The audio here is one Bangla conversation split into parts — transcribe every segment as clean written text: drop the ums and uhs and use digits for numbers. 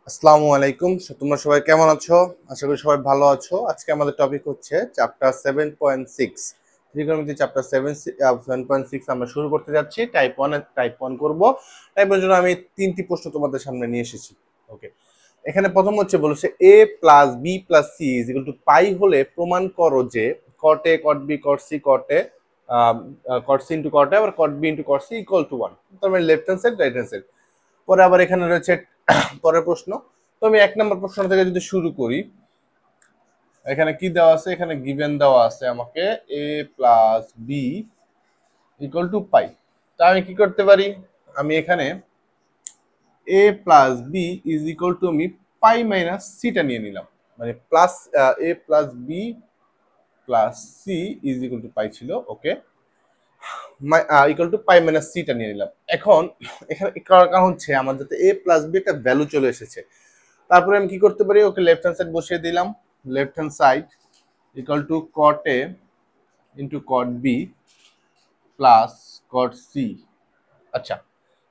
আসসালামু আলাইকুম। তোমরা সবাই কেমন আছো? আশা করি সবাই ভালো আছো। আজকে আমাদের টপিক হচ্ছে চ্যাপ্টার 7.6 ত্রিকোণমিতি চ্যাপ্টার 7.6 আমরা শুরু করতে যাচ্ছি। টাইপ 1 করব। টাইপ 1 এর জন্য আমি তিনটি প্রশ্ন তোমাদের সামনে নিয়ে এসেছি। ওকে, এখানে প্রথম হচ্ছে বলেছে a plus B plus C is equal to pi হলে প্রমাণ করো যে cot A cot B cot C cot C into cot A আবার cot B into cot C equal to 1। তার মানে left hand side right hand side. পরে আবার এখানে রয়েছে পরের প্রশ্ন। তো আমি 1 নম্বর প্রশ্ন থেকে যদি শুরু করি, এখানে কি দেওয়া আছে? এখানে গিভেন দেওয়া আছে আমাকে a plus B equal to pi. তা আমি কি করতে পারি? আমি এখানে a plus B is equal to আমি পাই মাইনাস সিটা নিয়ে নিলাম, মানে plus a plus B plus C is equal to pi ছিল। Okay, equal to pi minus theta নিয়ে নিলাম। এখন এখানে কারণ হচ্ছে আমার যাতে a প্লাস বি একটা ভ্যালু চলে এসেছে। তারপরে আমি কি করতে পারি? ওকে, লেফট হ্যান্ড সাইড বসিয়ে দিলাম। Left hand side equal to cot A into cot B plus cot C. আচ্ছা,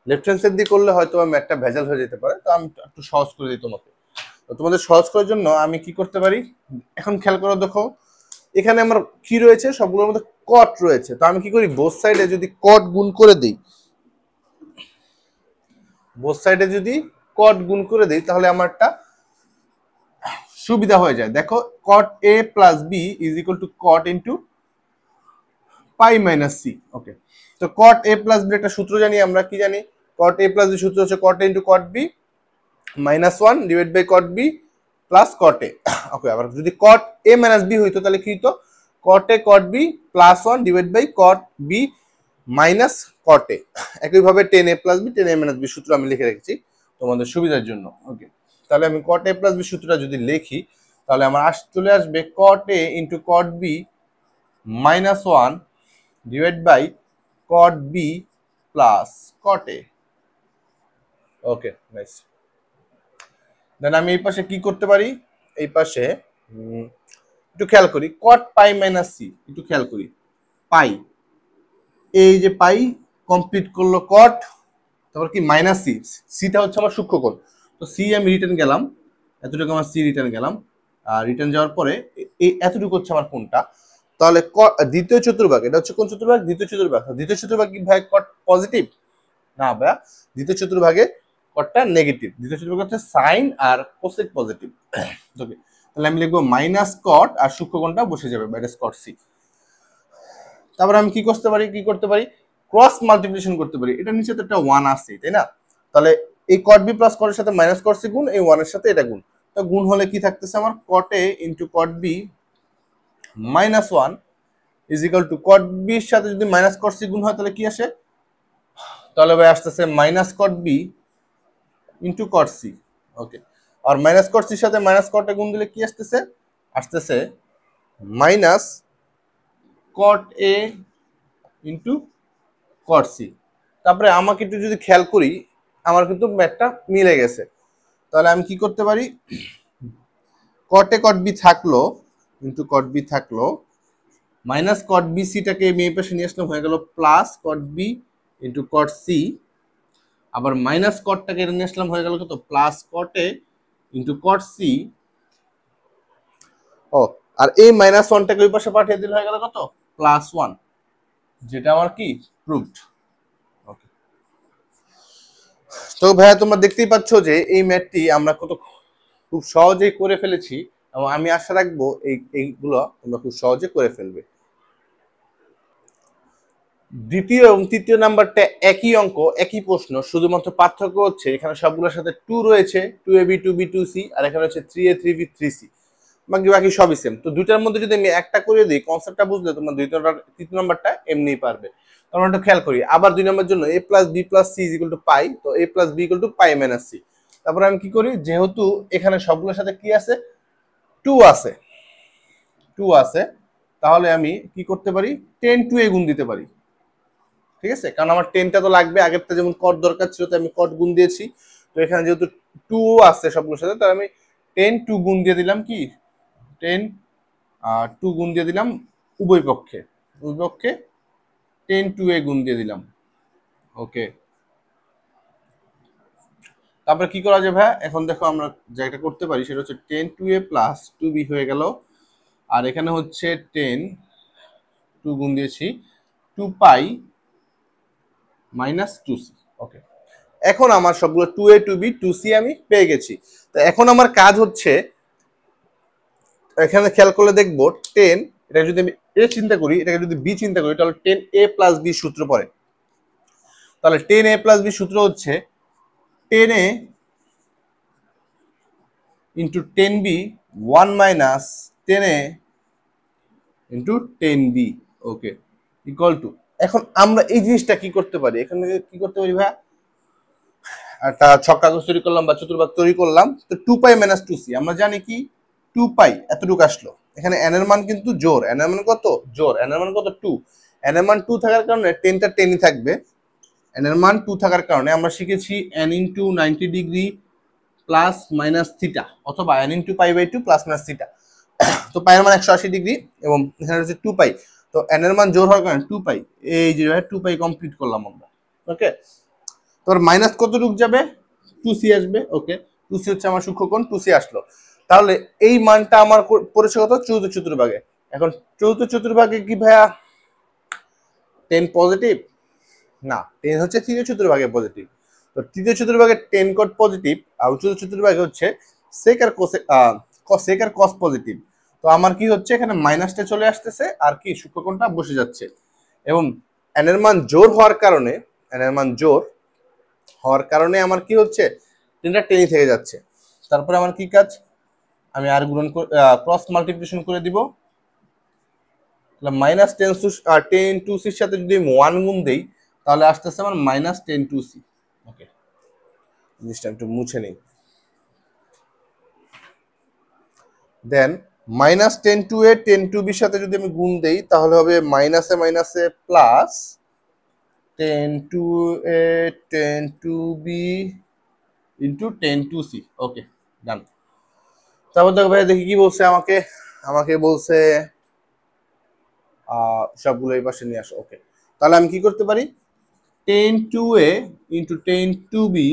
লেফট হ্যান্ড সাইড দিয়ে করলে হয়তো আমি একটা ভেজাল হয়ে যেতে পারে, তো আমি একটু সহজ করে দিই তোমাকে। তো তোমাদের সহজ করার জন্য আমি কি করতে পারি? এখন খেয়াল করো, দেখো এখানে আমার কি রয়েছে, সবগুলোর মধ্যে কট রয়েছে। তো আমি কি করি? বোথ সাইডে যদি কট গুণ করে দিই, বোথ সাইডে যদি কট গুণ করে দিই তাহলে আমারটা সুবিধা হয়ে যায়। দেখো, cot A plus B is equal to cot into pi minus C. Okay, তো কট এ প্লাস বি একটা সূত্র জানি আমরা। কি জানি? কট এ প্লাস বি সূত্র হচ্ছে cot A into cot B minus one divide by cot B plus cot A. Okay, আবার যদি কট এ মাইনাস বি হইতো তাহলে কি হতো? Cot A cot B plus one divide by cot B minus cot A. একইভাবে tan A plus B tan A minus B সূত্র আমি লিখে রেখেছি তোমাদের সুবিধার জন্য। ওকে, তাহলে আমি কট এ প্লাস বি সূত্রটা যদি লিখি তাহলে আমার চলে আসবে cot A into cot B minus one divide by cot B plus cot A. Okay, nice. Then আমি এই পাশে কি করতে পারি? এই পাশে একটু খেয়াল করি, কট পাই মাইনাস সি একটু খেয়াল করি। পাই, এই যে পাই কমপ্লিট করলো কট, তারপর কি মাইনাস সি। সিটা হচ্ছে আমার সূক্ষ্মকোণ। তো সি আমি রিটার্ন গেলাম, এতটুকু আমার সি রিটার্ন গেলাম। আর রিটার্ন যাওয়ার পরে এই এতটুকু হচ্ছে আমার কোণটা। তাহলে দ্বিতীয় চতুর্ভাগ, এটা হচ্ছে কোন চতুর্ভাগ? দ্বিতীয় চতুর্ভাগ। দ্বিতীয় চতুর্ভাগ কি ভাই কট পজিটিভ? না ভাইয়া, দ্বিতীয় চতুর্ভাগে কটটা নেগেটিভ। দ্বিতীয় চতুর্ভাগ হচ্ছে সাইন আর কোসেক পজিটিভ। ওকে, তাহলে আমি লিখবো মাইনাস কট আর সূক্ষ্মকোণটা বসে যাবে মাইনাস কট সি। তারপরে আমি কি করতে পারি? ক্রস মাল্টিপ্লিকেশন করতে পারি। এটা নিচে তো একটা ওয়ান আছে, তাই না? তাহলে এই কট বি প্লাস কটের সাথে মাইনাস কট সি গুণ, এই ওয়ানের সাথে এটা গুণ। তো গুণ হলে কি থাকতেছে আমার? Cot A into cot B minus one is equal to cot বির সাথে যদি মাইনাস কট সি গুণ হয় তাহলে কি আসে? তাহলে ভাই আসতেছে minus cot B into cot C. Okay, আর মাইনাস কট সির সাথে মাইনাস কটে গুণ দিলে কি আসতেছে? আসতেছে minus cot A into cot C. তারপরে আমাকে একটু যদি খেয়াল করি, আমার কিন্তু ম্যাথটা মিলে গেছে। তাহলে আমি কি করতে পারি? কটে কট বি থাকলো ইন্টু কট বি থাকলো, মাইনাস কট বি সিটাকে আমি এই পাশে নিয়ে আসলাম, হয়ে গেল plus cot B into cot C. আবার মাইনাস কটটাকে নিয়ে আসলাম, হয়ে গেল কত? Plus cot A into cot C. ও, আর এই মাইনাস ওয়ানটাকে ওই পাশে পাঠিয়ে দিলে হয়ে গেল কত? প্লাস ওয়ান, যেটা আমার কি প্রুভড। ওকে, তো ভাইয়া তোমরা দেখতেই পাচ্ছ যে এই ম্যাথটি আমরা খুব সহজেই করে ফেলেছি, এবং আমি আশা রাখবো এইগুলো তোমরা খুব সহজে করে ফেলবে। দ্বিতীয় এবং তৃতীয় নাম্বারটা একই অঙ্ক, একই প্রশ্ন, শুধুমাত্র পার্থক্য হচ্ছে এখানে সবগুলোর সাথে টু রয়েছে, two A B two B two C, আর এখানে হচ্ছে three A three B three C. বাকি বাকি সবই সেম। তো দুইটার মধ্যে যদি আমি একটা করে দিই, কনসেপ্টটা বুঝলে তোমরা তৃতীয় নাম্বারটা এমনিই পারবে। আমরা একটু খেয়াল করি, আবার 2 নম্বর জন্য A plus B plus C is equal to pi, তো A plus B equal to pi minus C. তারপরে আমি কি করি? যেহেতু এখানে সবগুলোর সাথে কি আছে? টু আছে, টু আছে, তাহলে আমি কি করতে পারি? টেন টু এ গুণ দিতে পারি। ঠিক আছে, কারণ আমার টেনটা তো লাগবে, আগেরটা যেমন কট দরকার ছিল তো আমি কট গুণ দিয়েছি। তো এখানে যেহেতু টু আছে সবগুলোর সাথে, তাহলে আমি টেন টু গুণ দিয়ে দিলাম। কি টেন টু গুণ দিয়ে দিলাম উভয় পক্ষে, উভয় পক্ষে টেন টু এ গুণ দিয়ে দিলাম। ওকে, তারপরে কি করা যায় ভাই? এখন দেখো আমরা যেটা করতে পারি সেটা হচ্ছে 10 প্লাস 2b হয়ে গেল, আর এখানে হচ্ছে 2 গুণ দিয়েছি 2 পাই মাইনাস 2c। ওকে, এখন আমার সবগুলো 2a 2b 2c আমি পেয়ে গেছি। তো এখন আমার কাজ হচ্ছে, এখানে খেয়াল করলে দেখবো 10, এটা যদি আমি a চিন্তা করি, এটাকে যদি b চিন্তা করি, তাহলে 10a প্লাস b সূত্র পড়ে। তাহলে 10a প্লাস b সূত্র হচ্ছে 10a into 10b 1 minus 10a into 10b। Okay, equal two, এখন আমরা এই জিনিসটা কি করতে পারি? এখানে কি করতে পারি ভাই? একটা ছক কাগজ তৈরি করলাম বা চতুর্ভাগ তৈরি করলাম। তো 2 পাই মাইনাস 2c আমরা জানি কি 2 পাই এতটুকু আসলো। এখানে n এর মান কিন্তু জোর, n এর মান কত? জোর। n এর মান কত? 2। n এর মান 2 থাকার কারণে 10টা 10ই থাকবে। n এর মান 2 থাকার কারণে আমরা শিখেছি n into 90 degree plus minus theta, অথবা n into pi by 2 plus minus theta. তো পাই এর মান 180 ডিগ্রি এবং এখানে হচ্ছে 2 পাই। তো n এর মান জোর হওয়ার কারণে 2 পাই, এই যে 2 পাই কমপ্লিট করলাম আমরা। ওকে, তোর মাইনাস কতটুক যাবে? 2c আসবে। ওকে, 2c হচ্ছে আমার সূক্ষ্মকোণ, 2c আসলো। তাহলে এই মানটা আমার পড়েছে কত? চতুর্থ চতুর্ভাগে। এখন চতুর্থ চতুর্ভাগে কি ভাইয়া 10 পজিটিভ? না, 10 হচ্ছে তৃতীয় চতুর্ভাগে পজিটিভ। তো তৃতীয় চতুর্ভাগে 10 কট পজিটিভ, আর চতুর্থ চতুর্ভাগে হচ্ছে সেক আর কস পজিটিভ। তো আমার কি হচ্ছে, এখানে মাইনাসটা চলে আসতেছে আর কি সূক্ষ্মকোণটা বসে যাচ্ছে। এবং n এর মান জোর হওয়ার কারণে, n এর মান জোর হওয়ার কারণে আমার কি হচ্ছে, তিনটা টেনে থেকে যাচ্ছে। তারপরে আমার কি কাজ? আমি আর গুণন ক্রস মাল্টিপ্লিকেশন করে দিব। মাইনাস 10 টু সির সাথে যদি 1 গুণ দেই, তাহলে আসতেছে আমার মাইনাস 10 টু সি। ওকে, জিনিসটা একটু মুছে নেই। Than minus 10 two A 10 two বির সাথে যদি আমি গুণ দেই, তাহলে হবে মাইনাসে মাইনাসে plus 10 two A 10 two B into 10 two C. Okay, done. তারপর দেখো ভাই, দেখি কি বলছে আমাকে। আমাকে বলছে সবগুলো এই পাশে নিয়ে আসো। ওকে, তাহলে আমি কি করতে পারি? 10 two A into 10 two B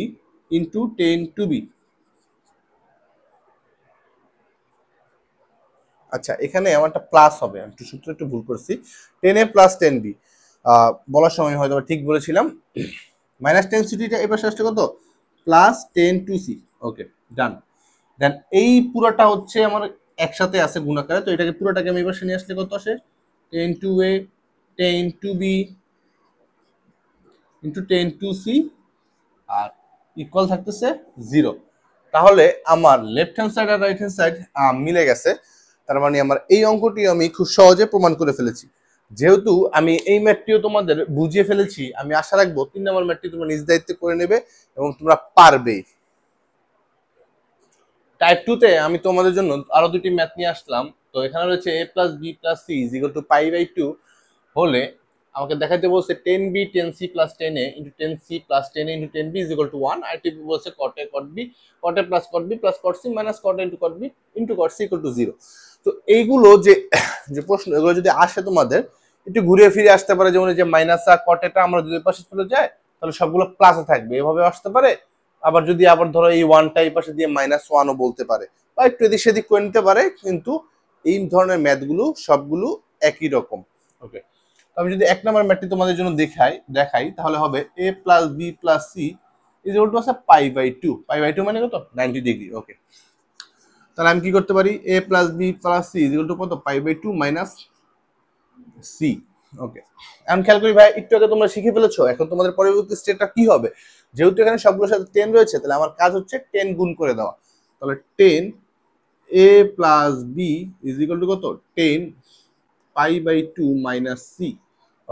into 10 two B. আচ্ছা, এখানে আমার একটা প্লাস হবে, আমি একটু সূত্র একটু ভুল করছি। 10a প্লাস 10b বলার সময় হয়তো ঠিক বলেছিলাম। মাইনাস 10 সিটিটা এই পাশে আসছে কত? Plus 10 two C. Okay, done. Then এই পুরোটা হচ্ছে আমার একসাথে আছে গুণাকারে, তো এটাকে পুরোটাকে আমি এই পাশে নিয়ে আসলে কত আসে? 10 two A 10 two B into 10 two C, আর ইকুয়াল থাকতেছে 0। তাহলে আমার লেফট হ্যান্ড সাইড আর রাইট হ্যান্ড সাইড মিলে গেছে। তার মানে আমার এই অঙ্কটি আমি খুব সহজে প্রমাণ করে ফেলেছি। যেহেতু আমি এই ম্যাথটিও তোমাদের বুঝিয়ে ফেলেছি, আমি আশা রাখবো 3 নম্বর ম্যাথটি তোমরা নিজ দায়িত্বে করে নেবে এবং তোমরা পারবে। টাইপ 2 তে আমি তোমাদের জন্য আরো দুটি ম্যাথ নিয়ে আসলাম। তো এখানে রয়েছে a plus b plus c is equal to pi by 2 হলে আমাকে দেখাইতে বলছে 10b 10c plus 10a into 10c plus 10a into 10b is equal to 1। আর টিপি বলছে cot a cot b cot a plus cot b plus cot c minus cot a into cot b into cot c equal to 0। তো এইগুলো যে যে প্রশ্ন, এগুলো যদি আসে তোমাদের একটু ঘুরে ফিরে আসতে পারে। যেমন যে মাইনাস আর cot a টা আমরা যদি পাশে চলে যায়, তাহলে সবগুলো প্লাসে থাকবে, এভাবে আসতে পারে। আবার যদি আবার ধরো এই 1টা এই পাশে দিয়ে -1ও বলতে পারে, বা একটু এদিক সেদিক করে নিতে পারে, কিন্তু এই ধরনের ম্যাথগুলো সবগুলো একই রকম। ওকে, আমি যদি 1 নম্বর ম্যাথটি তোমাদের জন্য দেখাই তাহলে হবে a plus b plus c is equal two আছে পাই বাই 2। পাই বাই 2 মানে কত? 90 ডিগ্রি। ওকে, তাহলে আমি কি করতে পারি? a plus b plus c is equal to কত? Pi by 2 minus c। Okay, এখন খেয়াল করি ভাই, একটু আগে তোমরা শিখে ফেলেছো, এখন তোমাদের পরবর্তী স্টেপটা কি হবে? যেহেতু এখানে সবগুলোর সাথে 10 রয়েছে, তাহলে আমার কাজ হচ্ছে 10 গুণ করে দেওয়া। তাহলে 10 a plus b is equal to কত? 10 পাই বাই 2 মাইনাস c।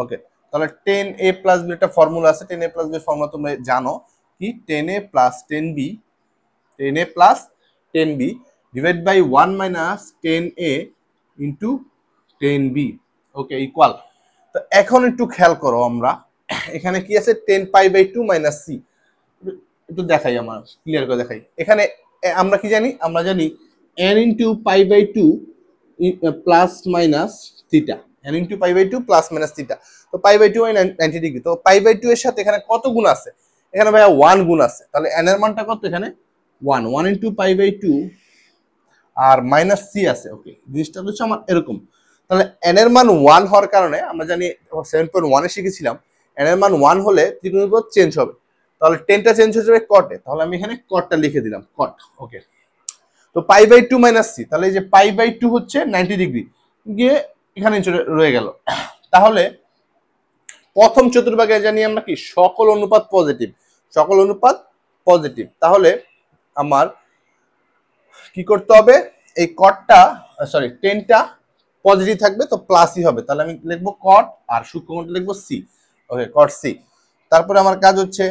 ওকে, তাহলে 10a প্লাস b একটা ফর্মুলা আছে। 10a প্লাস b এর ফর্মুলা তোমরা জানো কি? 10a plus 10b 10a plus 10b divide by 1 minus 10a into 10b। Okay, equal. তো এখন একটু খেয়াল করো, আমরা এখানে কি আছে? 10 পাই বাই 2 মাইনাস c। একটু দেখাই, আমার ক্লিয়ার করে দেখাই। এখানে আমরা কি জানি? আমরা জানি n into pi by 2 plus minus theta. n into pi by 2 plus minus theta. তো পাই বাই 2 হয় 90 ডিগ্রি। তো পাই বাই 2 এর সাথে এখানে কত গুণ আছে? এখানে ভাইয়া 1 গুণ আছে, তাহলে n এর মানটা কত এখানে 1, 1 ইনটু পাই বাই 2 আর মাইনাস সি আছে। ওকে, জিনিসটা হচ্ছে আমার এরকম। তাহলে n এর মান 1 হওয়ার কারণে আমরা জানি 7.1 এ শিখেছিলাম n এর মান 1 হলে ত্রিকোণমিতি পদ চেঞ্জ হবে। তাহলে 10টা চেঞ্জ হয়ে যাবে কটে, তাহলে আমি এখানে কটটা লিখে দিলাম কট। ওকে, তো পাই বাই 2 মাইনাস সি, তাহলে এই যে পাই বাই 2 হচ্ছে 90 ডিগ্রি গিয়ে এখানে রয়ে গেল। তাহলে প্রথম চতুর্ভাগে জানি আমরা কি সকল অনুপাত পজিটিভ, সকল অনুপাত পজিটিভ। তাহলে আমার কি করতে হবে, এই কটটা সরি 10টা পজিটিভ থাকবে তো প্লাসই হবে, তাহলে আমি লিখবো কট আর সূক্ষ্মকোণটা লিখবো সি। ওকে, কট সি। তারপরে আমার কাজ হচ্ছে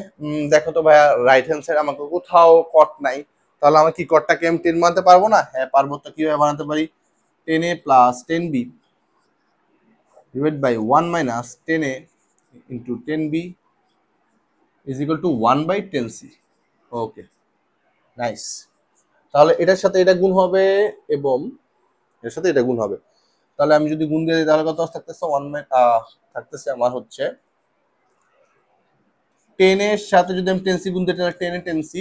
দেখো তো ভাইয়া রাইট হ্যান্ড সাইড আমাকে কোথাও কট নাই, তাহলে আমি কি কটটাকে আমি 10 বানাতে পারবো না? হ্যাঁ পারবো। তো কিভাবে বানাতে পারি, 10a plus 10b divide by 1 minus 10a into 10b is equal to 1 by 10c। Okay, nice. তাহলে এটার সাথে এটা গুণ হবে এবং এর সাথে এটা গুণ হবে, তাহলে আমি যদি গুণ দিয়ে দিই তাহলে কত থাকতেছে 1 থাকতেছে আমার হচ্ছে 10 এর সাথে যদি আমি 10c গুণ দিই তাহলে 10 এ 10c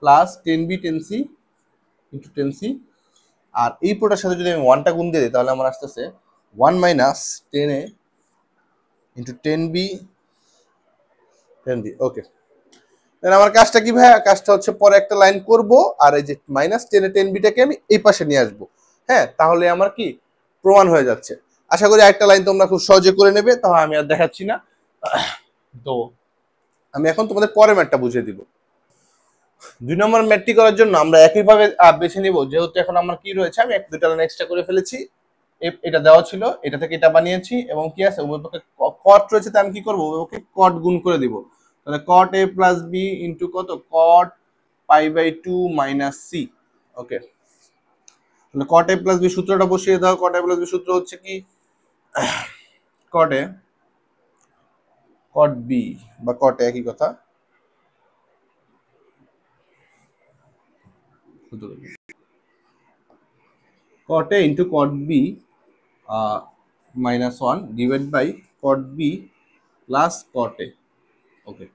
plus 10b 10c into 10c, আর এই পুরোটার সাথে যদি আমি 1টা গুণ দিয়ে দিই তাহলে আমার আসতেছে 1 minus 10a into 10b 10b। ওকে, তাহলে আমার কাজটা কি ভাইয়া, কাজটা হচ্ছে পরে একটা লাইন করব আর এই যে মাইনাস 10 এ 10bটাকে আমি এই পাশে নিয়ে আসবো। হ্যাঁ, তাহলে আমার কি প্রমাণ হয়ে যাচ্ছে। আশা করি একটা লাইন তোমরা খুব সহজে করে নেবে, তাহলে আমি আর দেখাচ্ছি না। তো আমি এখন তোমাদের পরের ম্যাথটা বুঝিয়ে দিব। 2 নম্বর ম্যাথটি করার জন্য আমরা একইভাবে বেছে নিব, যেহেতু এখন আমার কি রয়েছে আমি এক দুটা লাইন এক্সট্রা করে ফেলেছি। এটা দেওয়া ছিল, এটা থেকে এটা বানিয়েছি এবং কি আছে উভয়পক্ষে কট রয়েছে, তাই আমি কি করবো উভয়পক্ষে কট গুণ করে দিব। তাহলে কট এ প্লাস বি ইন্টু কত কট পাই বাই 2 মাইনাস সি। ওকে, তাহলে কট এ প্লাস বি সূত্রটা বসিয়ে দাও। কট এ প্লাস বি সূত্র হচ্ছে কি কট এ কট বি বা কট একই কথা, cot A into cot B minus 1 divide by cot B plus cot A. Okay,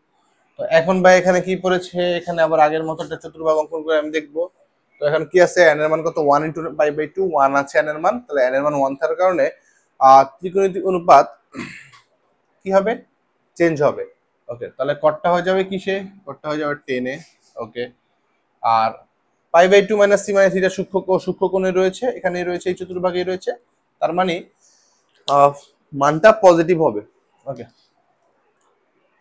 তো এখন ভাই এখানে কি পড়েছে, এখানে আবার আগের মতো একটা চতুর্ভাগ অঙ্কন করে আমি দেখবো। তো এখন কি আছে, n এর মান কত 1 ইনটু পাই বাই 2, 1 আছে n এর মান, তাহলে n এর মান 1 থাকার কারণে ত্রিকোণমিতিক অনুপাত কি হবে, চেঞ্জ হবে। ওকে, তাহলে কটটা হয়ে যাবে কিসে, কটটা হয়ে যাবে 10 এ। ওকে, আর pi by 2 minus C minus theta সূক্ষ্মকোণে রয়েছে, এখানেই রয়েছে, এই চতুর্ভাগেই রয়েছে, তার মানে মানটা পজিটিভ হবে। ওকে,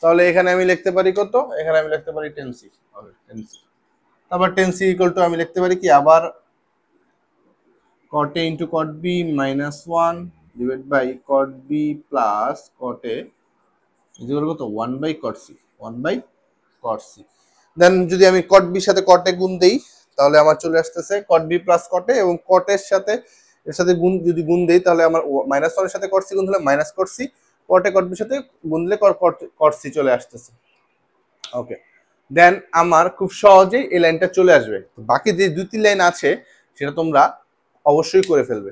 তাহলে এখানে আমি লিখতে পারি কত, এখানে আমি লিখতে পারি 10c। ওকে, 10c, তারপর 10c ইকুয়াল টু আমি লিখতে পারি কি আবার cot a into cot b minus 1 divide by cot b plus cot a equal কত 1 by cot c, 1 by cot c। Then যদি আমি cot b সাথে cot a গুণ দেই তাহলে আমার চলে আসতেছে cot b plus cot a, এবং cot এর সাথে এর সাথে গুণ যদি গুণ দেই তাহলে আমার মাইনাস 1 এর সাথে cot c গুণ দিলে minus cot c, cot a cot b এর সাথে গুণ দিলে cot c চলে আসতেছে। ওকে, দেন আমার খুব সহজেই এই লাইনটা চলে আসবে। বাকি যে 2-3 লাইন আছে সেটা তোমরা অবশ্যই করে ফেলবে।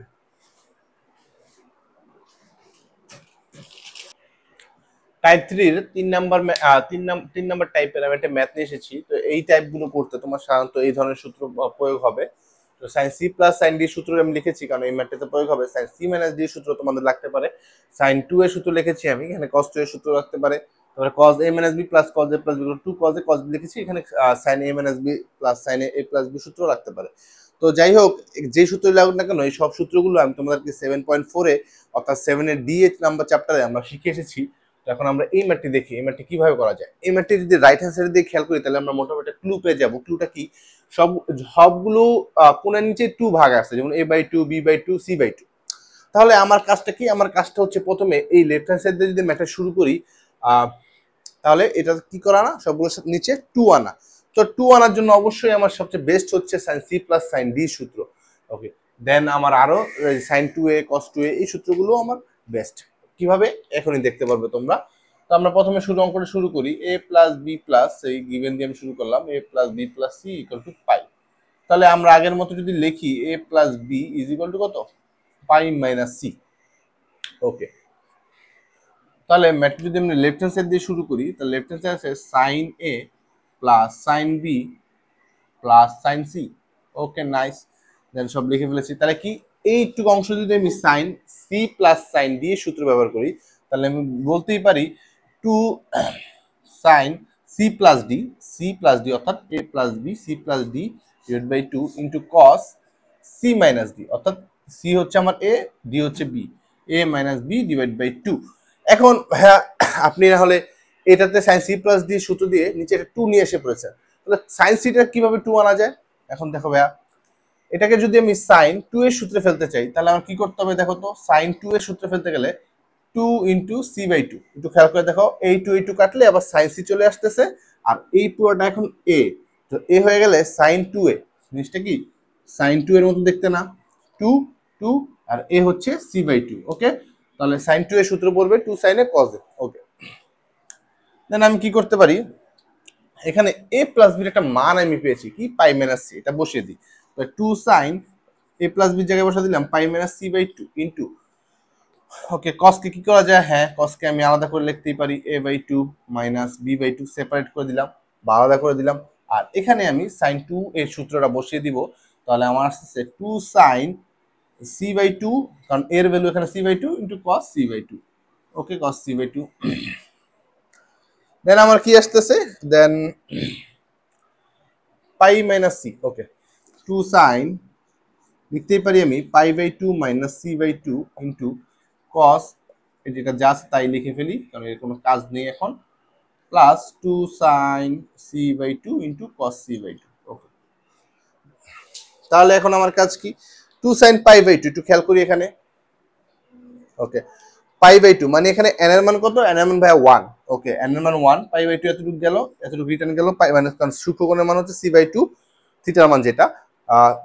টাইপ 3 এর 3 নাম্বার টাইপের আমি একটা ম্যাথ নিয়ে এসেছি। তো এই টাইপগুলো করতে তোমার সাধারণত এই ধরনের সূত্র প্রয়োগ হবে। তো sine C plus sine d সূত্র আমি লিখেছি কারণ এই ম্যাথটাতে প্রয়োগ হবে। সাইন সি মাইনাস ডি সূত্র তোমাদের লাগতে পারে। সাইন 2 এর সূত্র লিখেছি আমি, এখানে cos 2 এর সূত্র লাগতে পারে। তারপরে cos a minus b plus cos a plus b 2 cos a cos b লিখেছি, এখানে sin a minus b plus sin a plus b সূত্র লাগতে পারে। তো যাই হোক, যে সূত্র লাগুক না কেন এই সব সূত্রগুলো আমি তোমাদেরকে 7.4 এ অর্থাৎ 7 এর ডি নাম্বার চ্যাপ্টারে আমরা শিখে এসেছি। তো এখন আমরা এই ম্যাথটি দেখি এই ম্যাথটি কিভাবে করা যায়। এই ম্যাথটি যদি রাইট হ্যান্ড সাইডে দিয়ে খেয়াল করি তাহলে আমরা মোটামুটি একটা ক্লু পেয়ে যাবো। ক্লুটা কি, সবগুলো কোণের নিচে 2 ভাগ আছে, যেমন a/2 b/2 c/2। তাহলে আমার কাজটা কি, আমার কাজটা হচ্ছে প্রথমে এই লেফট হ্যান্ড সাইড দিয়ে যদি ম্যাথটা শুরু করি তাহলে এটা কি করা না, সবগুলোর সাথে নিচে 2 আনা। তো 2 আনার জন্য অবশ্যই আমার সবচেয়ে বেস্ট হচ্ছে sine C plus sine d সূত্র। ওকে, দেন আমার আরো সাইন 2a cos 2a এই সূত্রগুলো আমার বেস্ট। কিভাবে এখনই দেখতে পারবে তোমরা। তো আমরা প্রথমে অঙ্কটা শুরু করি। a প্লাস বি প্লাস এই গিভেন দিয়ে আমি শুরু করলাম, a plus B plus C equal to pi. তাহলে আমরা আগের মতো যদি লিখি a plus B is equal to কত পাই মাইনাস সি। ওকে, তাহলে ম্যাট্রিক্স যদি আমি লেফট হ্যান্ড সাইড দিয়ে শুরু করি, তাহলে লেফট হ্যান্ড সাইড আছে সাইন এ plus sine B plus sine C. Okay nice, then সব লিখে ফেলেছি। তাহলে কি এইটুকু অংশ যদি আমি সাইন সি প্লাস সাইন দিয়ে সূত্র ব্যবহার করি, তাহলে আমি বলতেই পারি two sine C plus D অর্থাৎ A plus B C plus D divide by two into cos C minus D, অর্থাৎ সি হচ্ছে আমার এ, ডি হচ্ছে B, A minus B divide by two. এখন হ্যাঁ, আপনি তাহলে এটাতে সাইন সি প্লাস ডি সূত্র দিয়ে নিচে একটা টু নিয়ে এসে পড়েছেন, তাহলে সাইন সিটা কিভাবে টু আনা যায়? এখন দেখো ভাইয়া, এটাকে যদি আমি সাইন টু এর সূত্রে ফেলতে চাই, তাহলে আমার কি করতে হবে দেখো তো। সাইন টু এর সূত্রে ফেলতে গেলে two into c by two, একটু খেয়াল করে দেখো, এই টু কাটলে আবার সাইন সি চলে আসতেছে, আর এই পুরোটা এখন এ, তো এ হয়ে গেলে সাইন টু এ, জিনিসটা কি সাইন টু এর মতো দেখতে না, টু টু আর এ হচ্ছে সি বাই টু। ওকে, তাহলে সাইন টু এর সূত্র পড়বে two sine A cos A. Okay, then আমি কি করতে পারি, এখানে এ প্লাস বির একটা মান আমি পেয়েছি কি পাই মাইনাস সি, এটা বসিয়ে দিই। তো টু সাইন এ প্লাস বির জায়গায় বসা দিলাম pi minus C by two into, okay কসকে কি করা যায়, হ্যাঁ কসকে আমি আলাদা করে লিখতেই পারি A by two minus B by two, separate করে দিলাম বা আলাদা করে দিলাম। আর এখানে আমি সাইন টু এর সূত্রটা বসিয়ে দিব, তাহলে আমার আসতেছে two sine C by two, কারণ এর ভ্যালু এখানে C by two into cos C by two. Okay, cos C by two. Then আমার কি আসতেছে, then pi minus C. Okay, two sine লিখতেই পারি আমি pi by two minus C by two into cos, যেটা জাস্ট তাই লিখে ফেলি কারণ এর কোনো কাজ নেই এখন, plus two sine C by two into cos C by two. Okay, তাহলে এখন আমার কাজ কি, two sine pi by two, একটু খেয়াল করি এখানে। ওকে, পাই বাই টু মানে এখানে এন এর মান কত, এন এর মান ভাই ওয়ান। ওকে, এন এর মান ওয়ান, পাই বাই টু এতটুকু গেল, এতটুকু রিটার্ন গেল, পাই মানে কারণ সূক্ষ্মকোণের মান হচ্ছে সি বাই টু, থিটার মান যেটা,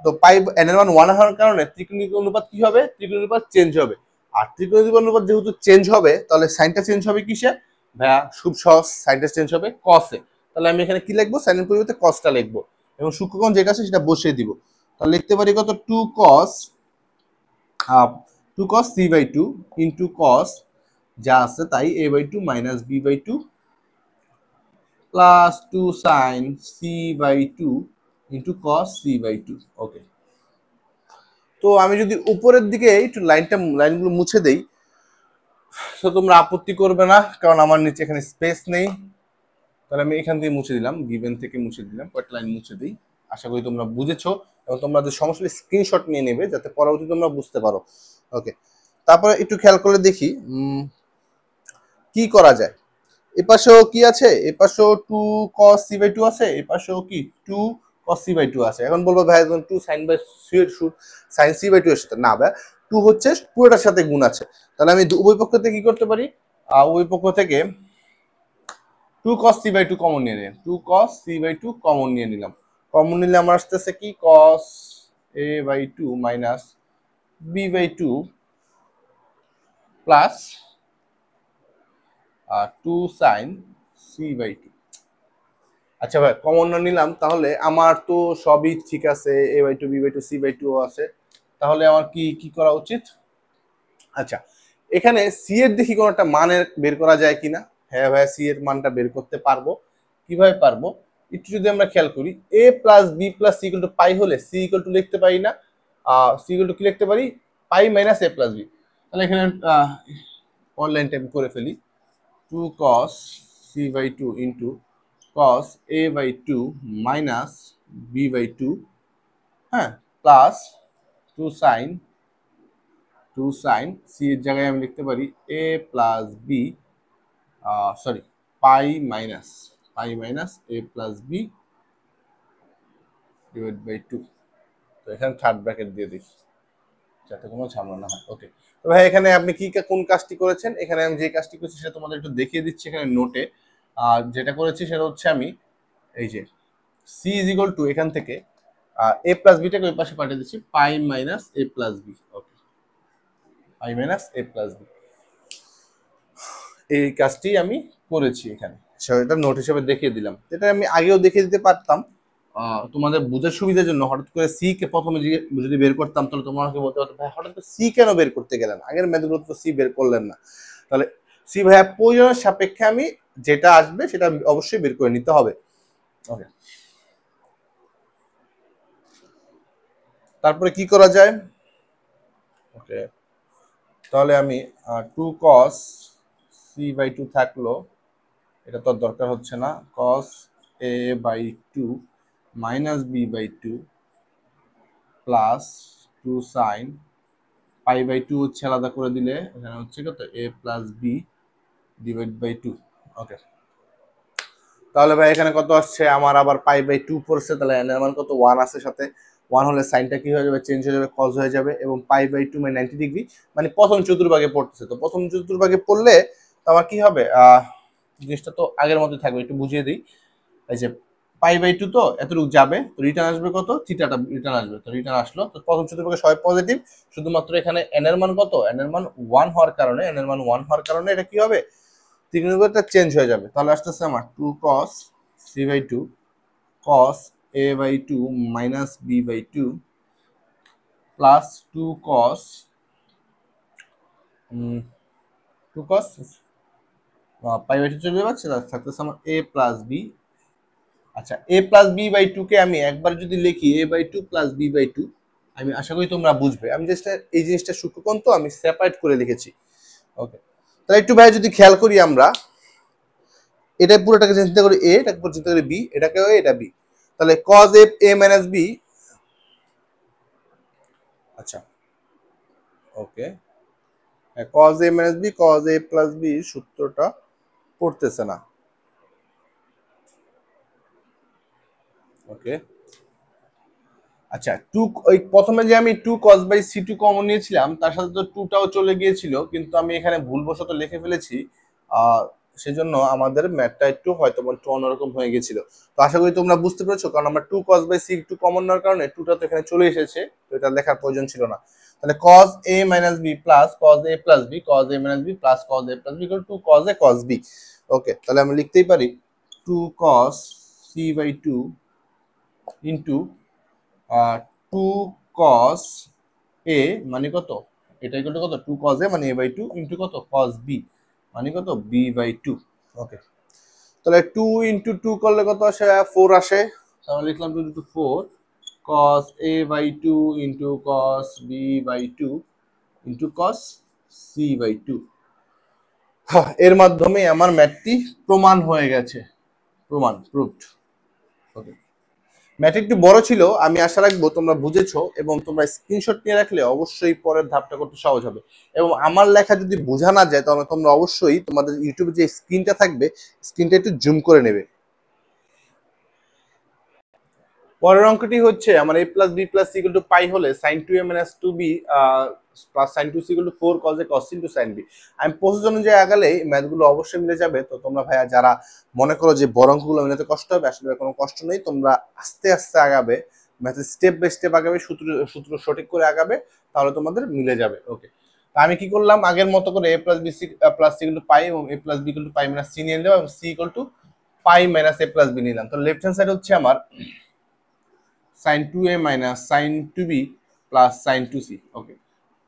তো পাই এন এর মান ওয়ান হওয়ার কারণে ত্রিকোণিক অনুপাত কি হবে, ত্রিকোণিক অনুপাত চেঞ্জ হবে। আর ত্রিকোণিক অনুপাত যেহেতু চেঞ্জ হবে, তাহলে সাইনটা চেঞ্জ হবে কিসে ভাইয়া, খুব সহজ, সাইনটা চেঞ্জ হবে কসে। তাহলে আমি এখানে কি লিখবো, সাইনের পরিবর্তে কসটা লিখবো এবং সূক্ষ্মকোণ যেটা আছে সেটা বসিয়ে দিব। তাহলে লিখতে পারি কত, two cos C by two into cos যা আছে তাই A by two minus B by two plus two sine C by two into cos C by two. Okay, তো আমি যদি উপরের দিকে একটু লাইনগুলো মুছে দেই, তো তোমরা আপত্তি করবে না কারণ আমার নিচে এখানে স্পেস নেই। তাহলে আমি এখান থেকে মুছে দিলাম, গিভেন থেকে মুছে দিলাম, কয়েকটা লাইন মুছে দিই। আশা করি তোমরা বুঝেছো এবং তোমরা যে সমস্যা স্ক্রিনশট নিয়ে নেবে যাতে পরবর্তী তোমরা বুঝতে পারো। ওকে, তারপরে একটু খেয়াল করলে দেখি কি করা যায়। এপাশেও কি আছে, এপাশেও two cos C by two আছে, এপাশেও কি two cos C by two আছে। এখন বলবো ভাই two sine by sine C by two এর সাথে, না ভাই টু হচ্ছে পুরোটার সাথে গুণ আছে। তাহলে আমি উভয় পক্ষ থেকে কি করতে পারি, উভয় পক্ষ থেকে two cos C by two common নিয়ে নিলাম, two cos C by two common নিয়ে নিলাম। কমন নিলে আমার আসতেছে কি cos A by two minus B by two plus two sine C by two. আচ্ছা ভাই, কমন না নিলাম, তাহলে আমার তো সবই ঠিক আছে, A by two B by two C by two আছে, তাহলে আমার কি কি করা উচিত? আচ্ছা, এখানে সি এর দেখি কোনো একটা মানের বের করা যায় কিনা। হ্যাঁ ভাই, সি এর মানটা বের করতে পারবো। কিভাবে পারবো, একটু যদি আমরা খেয়াল করি, A plus B plus C equal to pi হলে সি ইকুয়াল টু লিখতে পারি না, সি ইকুয়াল টু কি লিখতে পারি, পাই মাইনাস এ প্লাস বি। তাহলে এখানে অনলাইন টাইপ করে ফেলি, two cos C by two into cos a by 2 minus b by 2, হ্যাঁ, প্লাস টু সাইন সি এর জায়গায় আমি লিখতে পারি a plus b, sorry pi minus a plus b divide by two. তো এখানে থার্ড ব্র্যাকেট দিয়ে দিই যাতে কোনো ঝামেলা না হয়। ওকে, তো ভাই এখানে আপনি কি কোন কাজটি করেছেন, এখানে আমি যে কাজটি করেছি সেটা তোমাদের একটু দেখিয়ে দিচ্ছি এখানে নোটে। আর যেটা করেছি সেটা হচ্ছে আমি এই যে সি ইজ ইকুয়াল টু এখান থেকে এ প্লাস বিটাকে ওই পাশে পাঠিয়ে দিচ্ছি পাই মাইনাস এ প্লাস বি। ওকে, পাই মাইনাস এ প্লাস বি, এই কাজটি আমি করেছি এখানে, সেটা নোট হিসেবে দেখিয়ে দিলাম। এটা আমি আগেও দেখিয়ে দিতে পারতাম, তোমাদের বোঝার সুবিধার জন্য। হঠাৎ করে সি কে প্রথমে যদি বের করতাম তাহলে তোমরা আমাকে বলতে পারতো ভাই হঠাৎ করে সি কেন বের করতে গেলেন, আগের ম্যাথগুলো তো সি বের করলেন না। তাহলে সি ভাইয়া প্রয়োজনের সাপেক্ষে আমি যেটা আসবে সেটা অবশ্যই বের করে নিতে হবে। ওকে, তারপরে কি করা যায়? ওকে, তাহলে আমি 2 cos c/2 থাকলো, এটা তো দরকার হচ্ছে না, cos a/2 minus b/2 plus 2 sin π/2 হচ্ছে আলাদা করে দিলে এখানে হচ্ছে কত a plus b divide by 2। Okay, তাহলে ভাই এখানে কত আসছে আমার, আবার π/2 পড়ছে, তাহলে n এর মান কত 1 আছে সাথে, 1 হলে সাইনটা কি হয়ে যাবে, চেঞ্জ হয়ে যাবে, cos হয়ে যাবে, এবং π/2 মানে 90 ডিগ্রি, মানে প্রথম চতুর্ভাগে পড়তেছে, তো প্রথম চতুর্ভাগে পড়লে তো আমার কি হবে, জিনিসটা তো আগের মতোই থাকবে, একটু বুঝিয়ে দিই। এই যে π/2 তো এতটুকু যাবে, তো রিটার্ন আসবে কত, থিটাটা রিটার্ন আসবে, তো রিটার্ন আসলো, তো প্রথম চতুর্ভাগে সবাই পজিটিভ, শুধুমাত্র এখানে n এর মান কত, n এর মান 1 হওয়ার কারণে, n এর মান 1 হওয়ার কারণে এটা কি হবে, ত্রিকোণমিতিটা চেঞ্জ হয়ে যাবে। তাহলে আসতেছে আমার 2 cos c/2 cos a/2 minus b/2 plus 2 cos 2 cos π/2 চলে যাচ্ছে, তাহলে থাকতেছে আমার a প্লাস b। আচ্ছা, a প্লাস b/2 কে আমি একবার যদি লিখি a/2 প্লাস b/2, আমি আশা করি তোমরা বুঝবে, আমি জাস্ট এই জিনিসটা সূক্ষ্মকোণ তো আমি সেপারেট করে লিখেছি। ওকে, তাহলে একটু ভাই যদি খেয়াল করি আমরা, এটা পুরোটাকে চিন্তা করি a, এটাকে পুরো চিন্তা করি b, এটাকে a, এটা b, তাহলে cos a মাইনাস b। আচ্ছা, ওকে, cos a minus b cos a plus b সূত্রটা পড়তেছে না। ওকে, আচ্ছা, ওই প্রথমে যে আমি 2 cos বাই c2 কমন নিয়েছিলাম, তার সাথে তো 2 টাও চলে গিয়েছিল, কিন্তু আমি এখানে ভুলবশত লিখে ফেলেছি, সেজন্য আমাদের ম্যাথটা একটু হয়তো একটু অন্যরকম হয়ে গেছিল। তো আশা করি তোমরা বুঝতে পেরেছো, কারণ আমরা 2 cos বাই c2 কমন নেওয়ার কারণে 2টা তো এখানে চলে এসেছে, তো এটা লেখার প্রয়োজন ছিল না। তাহলে cos a minus b plus cos a plus b cos a minus b plus cos a plus b equal to cos a cos b। ওকে, তাহলে আমি লিখতেই পারি 2 cos c/2 into 2 cos a মানে কত, এটা ইকুয়াল টু কত, 2 cos a মানে a/2 ইনটু কত cos b মানে কত b/2। ওকে, তাহলে 2 ইনটু 2 করলে কত আসে, 4 আসে, তাহলে লিখলাম 2 into 4 cos a/2 into cos b/2 into cos c/2। এর মাধ্যমে আমার ম্যাথটি প্রমাণ হয়ে গেছে, প্রমাণ প্রুভড। ওকে, ম্যাথ একটু বড় ছিল, আমি আশা রাখবো তোমরা বুঝেছো, এবং তোমরা স্ক্রিনশট নিয়ে রাখলে অবশ্যই পরের ধাপটা করতে সহজ হবে। এবং আমার লেখা যদি বোঝা না যায়, তাহলে তোমরা অবশ্যই তোমাদের ইউটিউবে যে স্ক্রিনটা থাকবে, স্ক্রিনটা একটু জুম করে নেবে। পরের অঙ্কটি হচ্ছে আমার a plus B plus equal to pi হলে sine 2a minus 2b plus sine 2c equal to 4 cos a cos into sine b। আমি প্রসেস অনুযায়ী আগালে ম্যাথগুলো অবশ্যই মিলে যাবে। তো তোমরা ভাইয়া যারা মনে করো যে বড় অঙ্কগুলো মিলাতে কষ্ট হবে, আসলে কোনো কষ্ট নেই, তোমরা আস্তে আস্তে আগাবে, ম্যাথে স্টেপ বাই স্টেপ আগাবে, সূত্র সূত্র সঠিক করে আগাবে, তাহলে তোমাদের মিলে যাবে। ওকে, আমি কি করলাম, আগের মতো করে a plus B C plus C equal to pi এবং a plus B equal to pi minus C নিয়ে নিলাম, এবং C equal to pi minus a plus B নিলাম। তো লেফট হ্যান্ড সাইড হচ্ছে আমার sin 2a minus sin 2b plus sin 2c। Okay,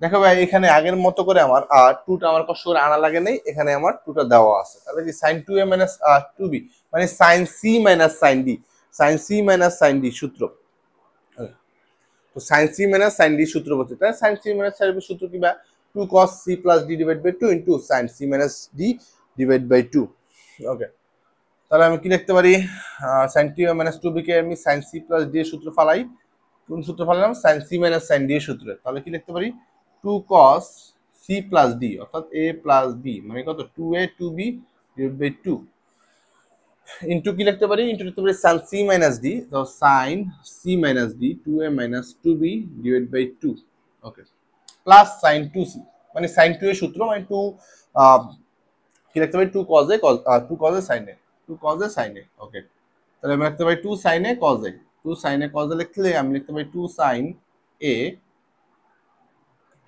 দেখো ভাই এখানে আগের মতো করে আমার 2টা আমার কষ্ট করে আনা লাগে নেই, এখানে আমার 2টা দেওয়া আছে, তাহলে কি sin 2a মাইনাস 2b মানে sin c minus sin d, sin c minus sin d সূত্র। তো sin c minus sin d সূত্র বলতে, তাই sin c minus sin d সূত্র কি, বা 2 cos c plus d divide by 2 into sin c minus d divide by 2। Okay, তাহলে আমি কি লিখতে পারি, sin t মাইনাস 2b কে আমি sin c প্লাস d এর সূত্র ফালাই, কোন সূত্র ফালালাম, sin c minus sin d এর সূত্রে, তাহলে কি লিখতে পারি 2 cos c প্লাস d অর্থাৎ a প্লাস b মানে কত 2a 2b divide by 2 into কি লিখতে পারি, ইনটু লিখতে পারি sin c মাইনাস d, তো sin c minus d 2a minus 2b divide by 2। Okay, plus sin 2c মানে sin 2 এর সূত্র, মানে 2 কি লিখতে পারি 2 cos a cos 2 cos a sin a 2 cos a sin a। ওকে, তাহলে আমি লিখতে পারি 2 sin a cos a 2 sin a cos a লিখলে আমি লিখতে পারি 2 sin a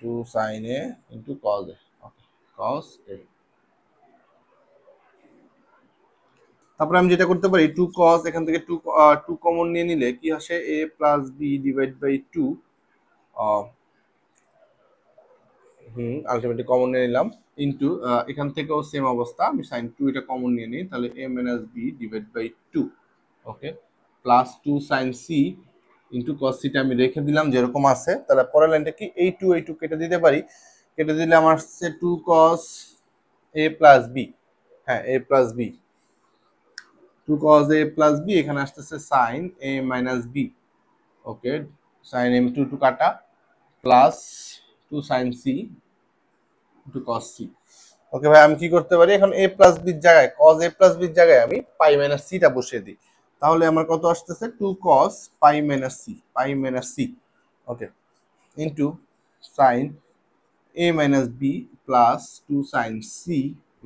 2 sin a into cos a। Okay, cos a। তারপরে আমি যেটা করতে পারি 2 cos, এখান থেকে 2 কমন নিয়ে নিলে কি আসে, a plus b divide by 2 ultimately common নিয়ে নিলাম ইনটু এখান থেকেও সেম অবস্থা, আমি সাইন 2 এটা কমন নিয়ে নিই, তাহলে a minus b divide by 2, okay, plus 2 sine c into cos c টা আমি রেখে দিলাম যেরকম আছে। তাহলে পরের লাইনটা কি, এই 2 কেটে দিতে পারি, কেটে দিলে আমার আসছে 2 cos a প্লাস b, হ্যাঁ a plus b, 2 cos a plus b, এখানে আসতেছে sine a minus b, okay, sine m 2 কাটা, plus 2 sine c to cos c। Okay ভাই, আমি কি করতে পারি এখন, a প্লাস b এর জায়গায় cos a প্লাস b এর জায়গায় আমি পাই মাইনাস c টা বসিয়ে দিই, তাহলে আমার কত আসতেছে 2 cos pi minus c, pi minus c, okay, into sin a minus b plus 2 sin c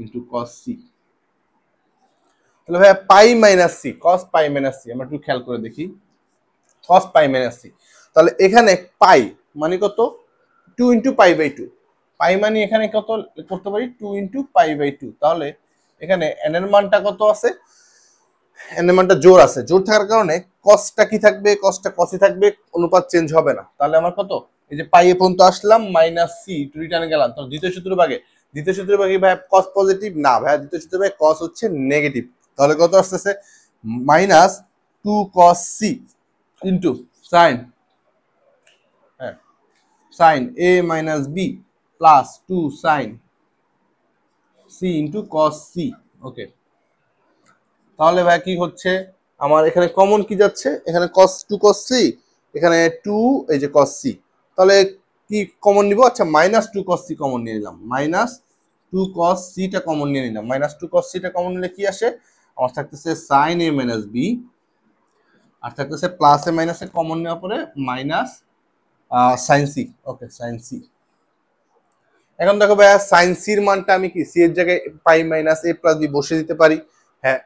into cos c। তাহলে ভাই পাই minus c, cos pi minus c, আমরা একটু খেয়াল করে দেখি, cos পাই মাইনাস c, তাহলে এখানে পাই মানে কত, 2 ইন্টু পাই বাই 2, পাই মানে এখানে কত করতে পারি, 2 ইন্টু পাই বাই 2, তাহলে এখানে n এর মানটা কত আছে, n এর মানটা জোর আছে, জোর থাকার কারণে কসটা কি থাকবে, কসটা কসই থাকবে, অনুপাত চেঞ্জ হবে না, তাহলে আমার কত, এই যে পাই এ পর্যন্ত আসলাম, মাইনাস সি টু রিটার্নে গেলাম, তো দ্বিতীয় সূত্র ভাগে ভাই কস পজিটিভ না ভাই, দ্বিতীয় সূত্র ভাগে কস হচ্ছে নেগেটিভ, তাহলে কত আসতেছে minus 2 cos c into sine, হ্যাঁ sine a minus b plus 2 sine c into cos c, okay. তাহলে ভাই কি হচ্ছে, আমার এখানে কমন কি যাচ্ছে, এখানে cos 2 cos c, এখানে 2 এই যে cos c, তাহলে কি কমন নিব, আচ্ছা মাইনাস 2 cos c কমন নিয়ে নিলাম, মাইনাস 2 cos c টা কমন নিয়ে নিলাম, মাইনাস 2 cos c টা কমন নিলে কি আসে, আমার থাকতেছে sin a মাইনাস b, আর থাকতেছে plus A minus a common নেওয়ার পরে মাইনাস sin c, ওকে sin c। এখন দেখো ভাইয়া sin c এর মানটা আমি কি c এর জায়গায় পাই মাইনাস a প্লাস b বসে দিতে পারি, হ্যাঁ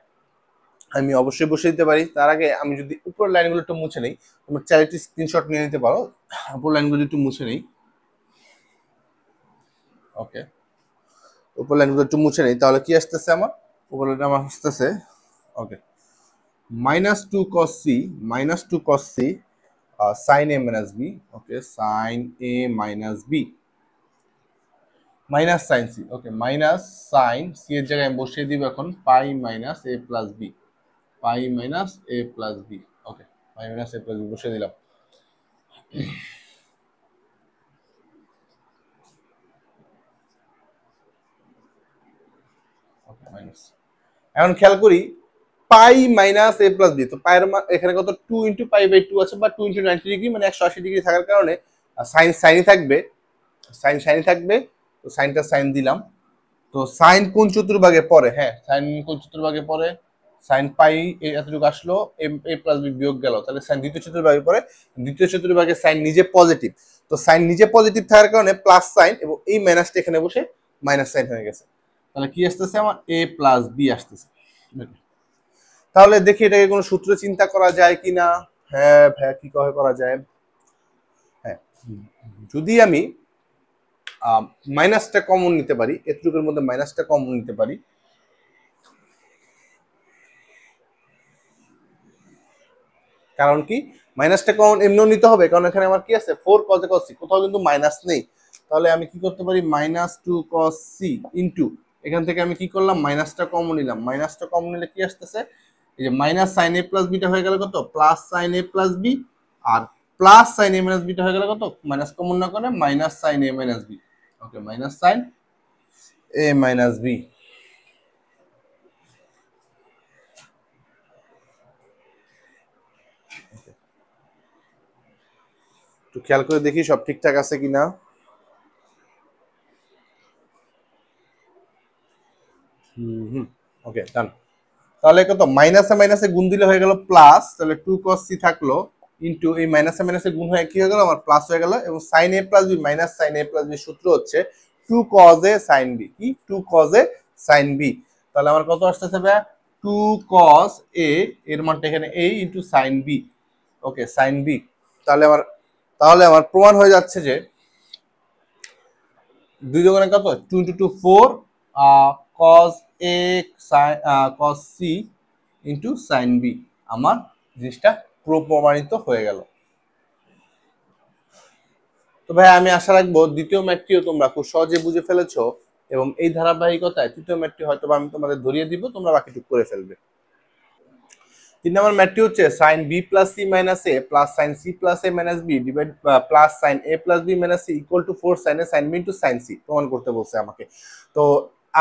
আমি অবশ্যই বসে দিতে পারি। তার আগে আমি যদি উপরের লাইনগুলো একটু মুছে নেই, তোমরা চাইলে একটু স্ক্রিনশট নিয়ে নিতে পারো, উপর লাইনগুলো একটু মুছে নেই, ওকে, উপর লাইনগুলো একটু মুছে নেই, তাহলে কি আসতেছে আমার, উপর লাইন আমার আসতেছে, okay, minus 2 cos c, minus 2 cos c sine a minus b, okay, sine a minus b minus sine c, okay, minus sine c এর জায়গায় আমি বসিয়ে দিব এখন pi minus a plus b, pi minus a plus b, okay, pi minus a plus b বসিয়ে দিলাম। এখন খেয়াল করি পাই মাইনাস এ প্লাস বি, তো পায়ের এখানে কত 2 ইন্টু পাই বাই 2 আছে, বা 2 ইন্টু 90 ডিগ্রি মানে 180 ডিগ্রি থাকার কারণে সাইন সাইনই থাকবে, সাইন সাইনই থাকবে, তো সাইনটা সাইন দিলাম। তো সাইন কোন চতুর্ভাগে পড়ে, হ্যাঁ সাইন কোন চতুর্ভাগে পড়ে, সাইন পাই এতটুকু আসলো, এ প্লাস বি বিয়োগ গেল, তাহলে সাইন দ্বিতীয় চতুর্ভাগে পড়ে, দ্বিতীয় চতুর্ভাগে সাইন নিজে পজিটিভ, তো সাইন নিজে পজিটিভ থাকার কারণে প্লাস সাইন এবং এই মাইনাসটা এখানে বসে মাইনাস সাইন হয়ে গেছে, তাহলে কি আসতেছে আমার এ প্লাস বি আসতেছে। তাহলে দেখি এটাকে কোনো সূত্র চিন্তা করা যায় কিনা, হ্যাঁ হ্যাঁ কি করা যায়, হ্যাঁ যদি আমি মাইনাসটা কমন নিতে পারি, এতটুকুর মধ্যে মাইনাসটা কমন নিতে পারি, কারণ কি মাইনাসটা কমন এমনিও নিতে হবে, কারণ এখানে আমার কি আছে 4 cos a cos c, কোথাও কিন্তু মাইনাস নেই, তাহলে আমি কি করতে পারি মাইনাস 2 cos c ইনটু, এখান থেকে আমি কি করলাম মাইনাসটা কমন নিলাম, মাইনাসটা কমন নিলে কি আসতেছে, এই যে মাইনাস সাইন এ প্লাস বিটা হয়ে গেল কত প্লাস সাইন এ প্লাস বি, আর প্লাস সাইন এ মাইনাস বিটা হয়ে গেল কত মাইনাস কমন না করে মাইনাস সাইন এ মাইনাস বি, ওকে, মাইনাস সাইন এ মাইনাস বি। একটু খেয়াল করে দেখি সব ঠিকঠাক আছে কিনা, ওকে ডান। তাহলে কত মাইনাসে মাইনাসে গুণ দিলে হয়ে গেল প্লাস, তাহলে 2 cos c থাকলো ইনটু এই মাইনাসে মাইনাসে গুণ হয়ে কি হয়ে গেল আমার প্লাস হয়ে গেল, এবং sin a plus B minus sin a plus B সূত্র হচ্ছে 2 cos a sin b, কি 2 cos a sin b, তাহলে আমার কত আসতেছে ভাই 2 cos a এর মানটা এখানে a into sin b, okay sin b, তাহলে আমার প্রমাণ হয়ে যাচ্ছে যে 2 দুগুণে কত 2 into 2 4 cos a cos c into sine b, আমার জিনিসটা প্রমাণিত হয়ে গেল। তো ভাই আমি আশা রাখবো দ্বিতীয় ম্যাথটিও তোমরা খুব সহজে বুঝে ফেলেছো, এবং এই ধারাবাহিকতায় তৃতীয় ম্যাথটি হয়তো আমি তোমাদের ধরিয়ে দিব, তোমরা বাকিটুকু করে ফেলবে। 3 নম্বর ম্যাথটি হচ্ছে sine B plus C minus A plus sine C plus A minus B divide plus sine A plus B minus c equal to 4 sine a sine b into sine c প্রমাণ করতে বলছে আমাকে। তো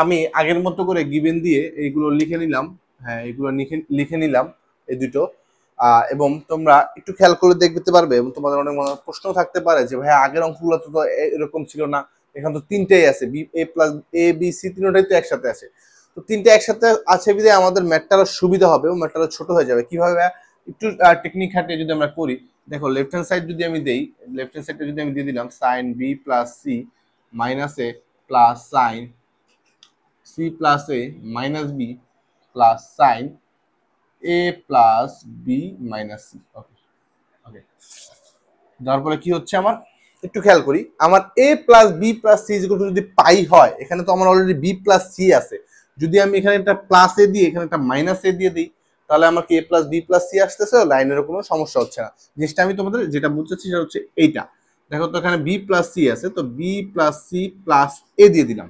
আমি আগের মতো করে গিভেন দিয়ে এইগুলো লিখে নিলাম। হ্যাঁ, এগুলো লিখে নিলাম এই দুটো। এবং তোমরা একটু খেয়াল করে দেখতে পারবে, এবং তোমাদের অনেক প্রশ্ন থাকতে পারে যে ভাই আগের অঙ্কগুলো তো এরকম ছিল না, এখানে তো তিনটেই আছে, B A plus A B C তিনটাই তো একসাথে আছে। তো তিনটে একসাথে আছে বিধায় আমাদের ম্যাথটা আরো সুবিধা হবে, এবং ম্যাথটা ছোট হয়ে যাবে। কিভাবে? একটু টেকনিক খাটিয়ে যদি আমরা করি, দেখো লেফট হ্যান্ড সাইড যদি আমি দেই, লেফট হ্যান্ড সাইডটা যদি আমি দিয়ে দিলাম sine B plus C minus এ প্লাস সাইন সি প্লাস এ মাইনাস বি প্লাস সাইন এ plus B minus C. Okay okay, তারপরে কি হচ্ছে আমার, একটু খেয়াল করি, আমার A plus B plus C যদি পাই হয়, এখানে তো আমার অলরেডি বি প্লাস সি আছে, যদি আমি এখানে একটা প্লাস এ দিয়ে এখানে একটা মাইনাস এ দিয়ে দিই, তাহলে আমার কি এ প্লাস বি প্লাস সি আসতেছে, লাইনের কোনো সমস্যা হচ্ছে না। জিনিসটা আমি তোমাদের যেটা বুঝতেছি সেটা হচ্ছে এইটা। দেখো তো এখানে বি প্লাস সি আছে, তো বি প্লাস সি প্লাস এ দিয়ে দিলাম,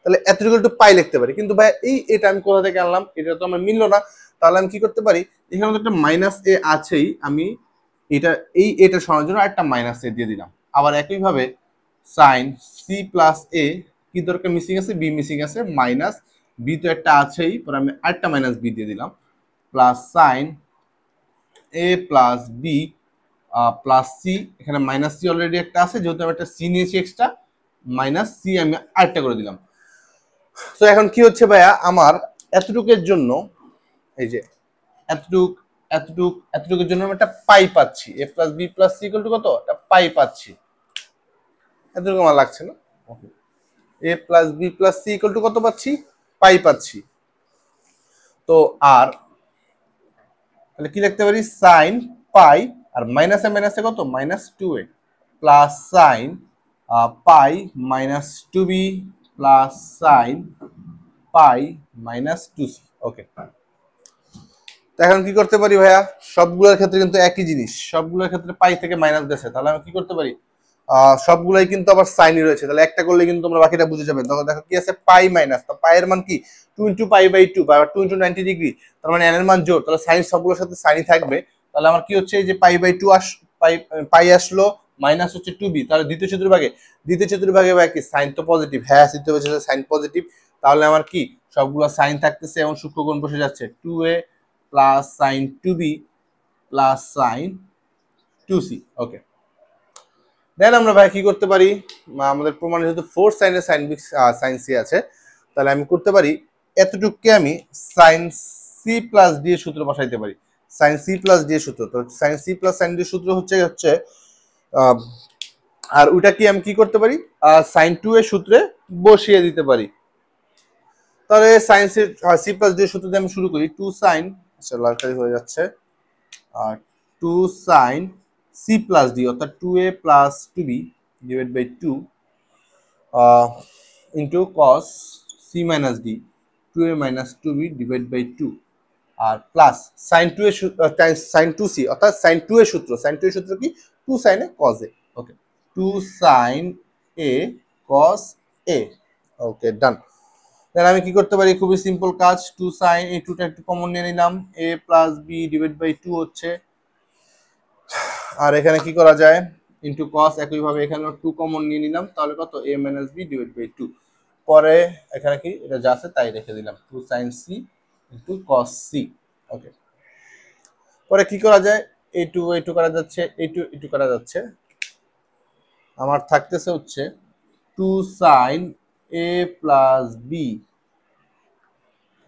তাহলে এতটুকু একটু পাই লিখতে পারি। কিন্তু ভাই এটা আমি কোথা থেকে আনলাম, এটা তো আমার মিললো না। তাহলে আমি কি করতে পারি, এখানে তো একটা মাইনাস এ আছেই, আমি এটা এটা সরানোর জন্য আরেকটা মাইনাস এ দিয়ে দিলাম। আবার একইভাবে সাইন সি প্লাস এ, কি দরকার, মিসিং আছে, বি মিসিং আছে, মাইনাস বি তো একটা আছেই, পরে আমি আরেকটা মাইনাস বি দিয়ে দিলাম, প্লাস সাইন এ প্লাস বি প্লাস সি, এখানে মাইনাস সি অলরেডি একটা আছে, যেহেতু আমি একটা সি নিয়েছি এক্সট্রা, মাইনাস সি আমি আরেকটা করে দিলাম। তো এখন কি হচ্ছে ভাইয়া, আমার এতটুকের জন্য, এই যে এতটুক এতটুকুর জন্য আমি একটা পাই পাচ্ছি, A plus B plus C equal to কত, একটা পাই পাচ্ছি। এতটুকু আমার লাগছে না। A plus B plus C equal to কত পাচ্ছি, পাই পাচ্ছি। তো আর তাহলে কি লিখতে পারি, সাইন পাই, আর মাইনাসে মাইনাসে কত, minus two A, plus sine pi minus two B plus sine pi minus two C. Okay, তো এখন কি করতে পারি ভাইয়া, সবগুলোর ক্ষেত্রে কিন্তু একই জিনিস, সবগুলোর ক্ষেত্রে পাই থেকে মাইনাস গেছে, তাহলে আমি কি করতে পারি, সবগুলাই কিন্তু আবার সাইনই রয়েছে, তাহলে একটা করলে কিন্তু তোমরা বাকিটা বুঝে যাবে। তখন দেখো কি আছে, পাই মাইনাস, তো পাই এর মান কি 2 ইন্টু পাই বাই 2 বা 2 ইন্টু 90 ডিগ্রি, তার মানে এন এর মান জোর, তাহলে সাইন সবগুলোর সাথে সাইনই থাকবে। তাহলে আমার কি হচ্ছে, এই যে পাই বাই 2 পাই পাই আসলো, মাইনাস হচ্ছে 2b, তাহলে দ্বিতীয় চতুর্ভাগে বা কি সাইন তো পজিটিভ, হ্যাঁ দ্বিতীয় চতুর্ভাগে সাইন পজিটিভ, তাহলে আমার কি সবগুলো সাইন থাকতেছে এবং সূক্ষ্মকোণ বসে যাচ্ছে, 2a plus sign 2b plus sine 2c। ওকে, দেন আমরা ভাই কি করতে পারি, আমাদের প্রমাণে যেহেতু 4 সাইনে সাইন বি সাইন সি আছে, তাহলে আমি করতে পারি এতটুকুকে আমি সাইন সি প্লাস ডি এর সূত্র বসাইতে পারি। সাইন সি প্লাস ডি এর সূত্র, তো sine C plus sine d এর সূত্র হচ্ছে আর ওইটা কি আমি কি করতে পারি, সাইন 2 এর সূত্রে বসিয়ে দিতে পারি। তাহলে সাইন সি প্লাস ডি এর সূত্র দিয়ে আমি শুরু করি, 2 সাইন, আচ্ছা লালকারি হয়ে যাচ্ছে, আর 2 সাইন সি প্লাস ডি অর্থাৎ 2a plus 2b divide by 2 into cos C minus d 2a minus 2b divide by 2, আর প্লাস সাইন 2 এর সাইন 2c অর্থাৎ সাইন 2 এর সূত্র, সাইন 2 এর সূত্র কি 2 সাইন এ কস এ। ওকে, 2 সাইন এ কস এ। ওকে ডান। দেন আমি কি করতে পারি, খুবই সিম্পল কাজ, 2 সাইন এই 2টা একটু কমন নিয়ে নিলাম, a plus b divide by 2 হচ্ছে, আর এখানে কি করা যায়, ইন্টু কস, একইভাবে এখানে 2 কমন নিয়ে নিলাম, তাহলে কত, a minus b divide by 2, পরে এখানে কি এটা যা আছে তাই রেখে দিলাম, 2 sine C into cos C. Okay, পরে কি করা যায়, a2 করা যাচ্ছে, a2 করা যাচ্ছে, আমার থাকতেছে হচ্ছে 2 sine a plus b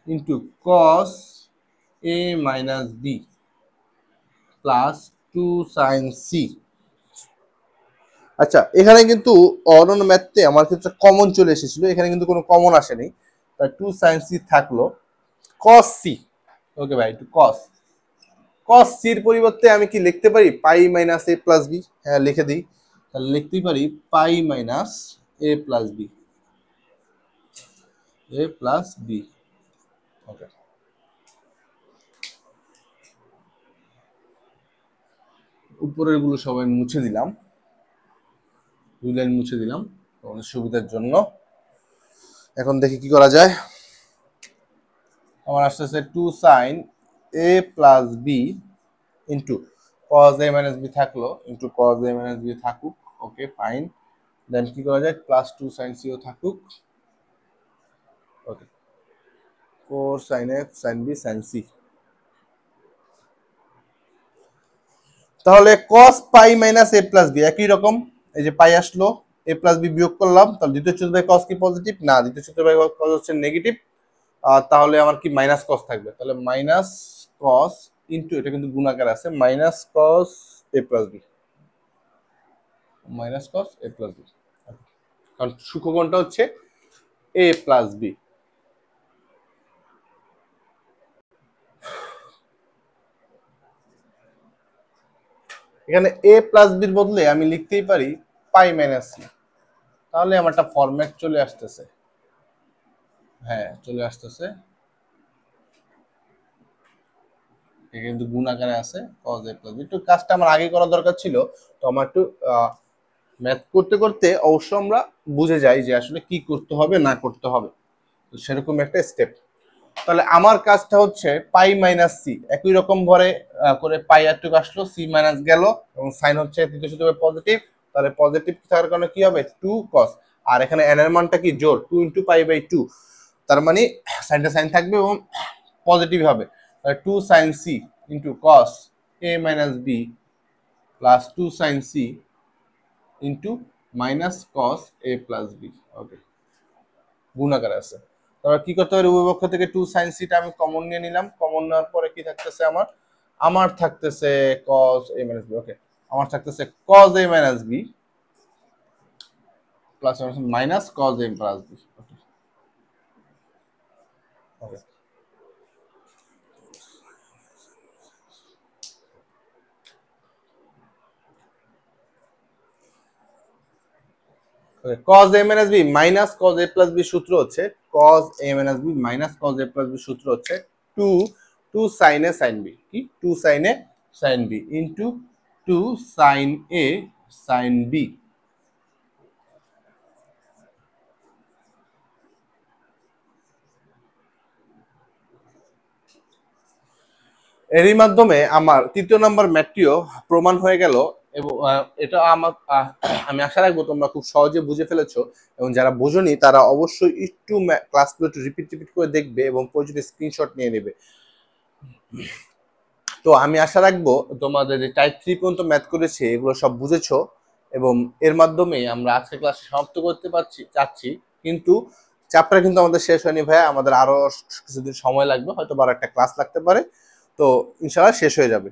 into cos a minus b plus 2 sine c. আচ্ছা, এখানে কিন্তু অন্যান্য ম্যাথে আমার ক্ষেত্রে কমন চলে এসেছিল, এখানে কিন্তু কোনো কমন আসেনি, তাই 2 সাইন সি থাকলো, কস সি। ওকে ভাই, একটু কস সির পরিবর্তে আমি কি লিখতে পারি, পাই মাইনাস এ প্লাস বি, হ্যাঁ লিখে দিই, তাহলে লিখতেই পারি পাই মাইনাস এ প্লাস বি, এ প্লাস বি। ওকে, উপরের গুলো সবাই মুছে দিলাম। দুই লাইন মুছে দিলাম তোমাদের সুবিধার জন্য। এখন দেখি কি করা যায়। আমার আসতেছে 2 sin a plus B into cos a minus B থাকলো into cos a minus B থাকুক। Okay fine. দেন কি করা যায়, প্লাস 2 sin c ও থাকুক। Okay 4 sin a sin b sin c। তাহলে cos pi minus a plus b একই রকম, এই যে পাই আসলো, a প্লাস বি বিয়োগ করলাম, তাহলে দ্বিতীয় চতুর্থায় cos কি পজিটিভ না, দ্বিতীয় চতুর্থায় cos হচ্ছে নেগেটিভ। তাহলে আমার কি মাইনাস কস থাকবে, তাহলে মাইনাস কস ইন্টু এটা কিন্তু গুণাকার আছে, মাইনাস কস এ প্লাস বি, মাইনাস কস এ প্লাস বি, কারণ সূক্ষ্মকোণটা হচ্ছে এ প্লাস বি। এখানে এ প্লাস বির বদলে আমি লিখতেই পারি পাই মাইনাস সি, তাহলে আমার একটা ফরম্যাট চলে আসতেছে। হ্যাঁ চলে আসতেছে, কিন্তু গুণ আকারে আছে cos a প্লাস বি। একটু কাজটা আমার আগে করা দরকার ছিল, তো আমার একটু ম্যাথ করতে করতে অবশ্য আমরা বুঝে যাই যে আসলে কি করতে হবে না করতে হবে, তো সেরকম একটা স্টেপ। তাহলে আমার কাজটা হচ্ছে পাই মাইনাস সি, একই রকম ভরে করে পাই একটু আসলো, সি মাইনাস গেল, এবং সাইন হচ্ছে তৃতীয় সূত্রে পজিটিভ, তাহলে পজিটিভ থাকার কারণে কি হবে 2 cos, আর এখানে এন এর মানটা কি জোর 2 ইন্টু পাই বাই 2, তার মানে সাইনটা সাইন থাকবে এবং পজিটিভ হবে, তাহলে 2 sin c into cos a minus B plus 2 sin c into minus cos a plus B. Okay গুণাকার আছে, তাহলে কি করতে হবে, উভয় পক্ষ থেকে 2 sin c টা আমি কমন নিয়ে নিলাম, কমন নেওয়ার পরে কি থাকতেছে আমার, আমার থাকতেছে cos a minus b. Okay আমার থাকতেছে cos a minus B plus minus cos a plus B. Okay okay cos a minus b minus cos a plus b সূত্র হচ্ছে cos a minus b minus cos a plus b সূত্র হচ্ছে 2 sin a sin b, কি 2 sin a sin b into 2 sin a sin b। এরই মাধ্যমে আমার তৃতীয় নাম্বার ম্যাথটিও প্রমাণ হয়ে গেল, এবং এটা আমার আমি আশা রাখবো তোমরা খুব সহজে বুঝে ফেলেছো, এবং যারা বোঝোনি তারা অবশ্যই একটু ক্লাসগুলো একটু রিপিট করে দেখবে এবং প্রয়োজনে স্ক্রিনশট নিয়ে নেবে। তো আমি আশা রাখবো তোমাদের যে টাইপ 3 পর্যন্ত ম্যাথ করেছে এগুলো সব বুঝেছো, এবং এর মাধ্যমে আমরা আজকে ক্লাস সমাপ্ত করতে চাচ্ছি। কিন্তু চ্যাপ্টার কিন্তু আমাদের শেষ হয়নি ভাইয়া, আমাদের আরো কিছুদিন সময় লাগবে, হয়তো 12 একটা ক্লাস লাগতে পারে, তো ইনশাআল্লাহ শেষ হয়ে যাবে।